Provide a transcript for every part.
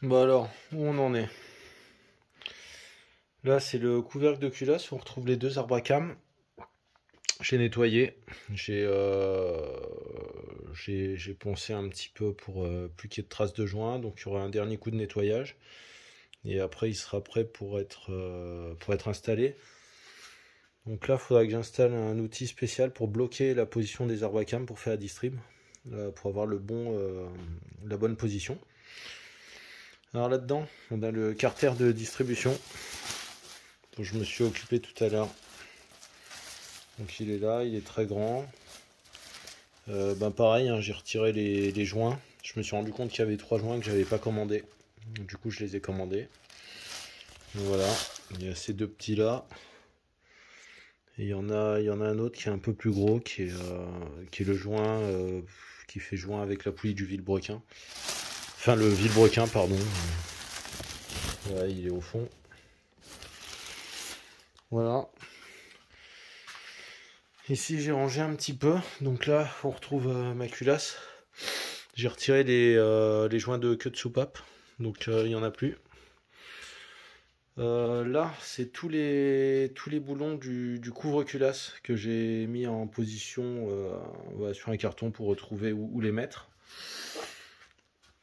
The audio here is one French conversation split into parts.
Bah alors, où on en est? Là, c'est le couvercle de culasse où on retrouve les deux arbres à cam. J'ai nettoyé, j'ai j'ai poncé un petit peu pour plus qu'il y ait de traces de joint, donc il y aura un dernier coup de nettoyage. Et après, il sera prêt pour être installé. Donc là, il faudra que j'installe un outil spécial pour bloquer la position des arbres à cam pour faire la distrib, pour avoir la bonne position. Alors là-dedans, on a le carter de distribution dont je me suis occupé tout à l'heure. Donc il est là, il est très grand. Ben pareil, hein, j'ai retiré les joints. Je me suis rendu compte qu'il y avait trois joints que j'avais pas commandés. Donc, du coup, je les ai commandés. Donc, voilà, il y a ces deux petits là. Et il y en a un autre qui est un peu plus gros, qui est le joint qui fait joint avec la poulie du vilebrequin. Enfin, le vilebrequin, pardon. Ouais, il est au fond. Voilà. Ici, j'ai rangé un petit peu. Donc là, on retrouve ma culasse. J'ai retiré les joints de queue de soupape. Donc il n'y en a plus. Là, c'est tous les boulons du couvre-culasse que j'ai mis en position ouais, sur un carton pour retrouver où les mettre.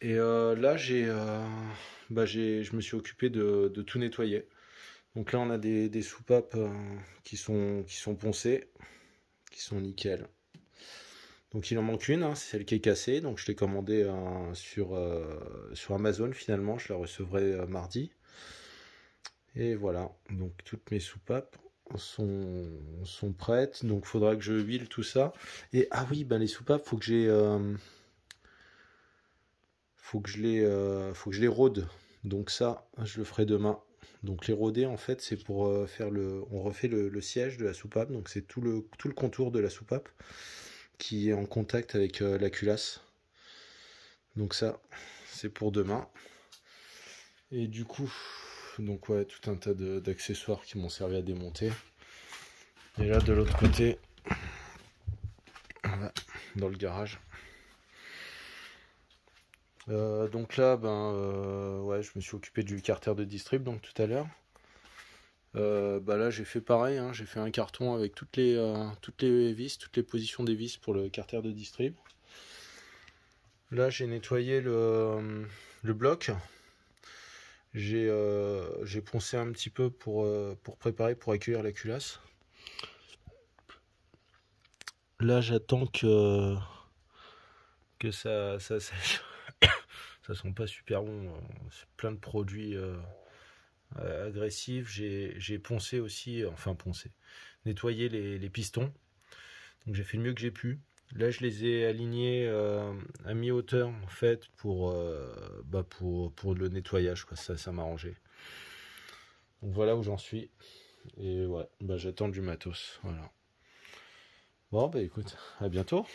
Et là, je me suis occupé de tout nettoyer. Donc là, on a des soupapes qui sont poncées, qui sont nickel. Donc il en manque une, hein, c'est celle qui est cassée. Donc je l'ai commandée sur Amazon finalement. Je la recevrai mardi. Et voilà, donc toutes mes soupapes sont prêtes. Donc il faudra que je huile tout ça. Et ah oui, ben les soupapes, faut que je les rôde. Donc ça, je le ferai demain. Donc les rôder, en fait, c'est pour on refait le siège de la soupape. Donc c'est tout le contour de la soupape qui est en contact avec la culasse. Donc ça, c'est pour demain. Et du coup, donc ouais, tout un tas d'accessoires qui m'ont servi à démonter. Et là, de l'autre côté, voilà, dans le garage. Donc là, ouais, je me suis occupé du carter de distrib donc tout à l'heure. Bah là, j'ai fait pareil, hein, j'ai fait un carton avec toutes les vis, toutes les positions des vis pour le carter de distrib. Là, j'ai nettoyé le bloc. J'ai poncé un petit peu pour préparer, pour accueillir la culasse. Là, j'attends que ça sèche. Ça sent pas super bon. C'est plein de produits agressifs. J'ai poncé aussi, enfin poncé, nettoyé les pistons. Donc j'ai fait le mieux que j'ai pu. Là, je les ai alignés à mi-hauteur en fait pour le nettoyage, quoi. Ça m'a arrangé. Donc voilà où j'en suis. Et ouais, bah, j'attends du matos. Voilà. Bon, bah écoute, à bientôt.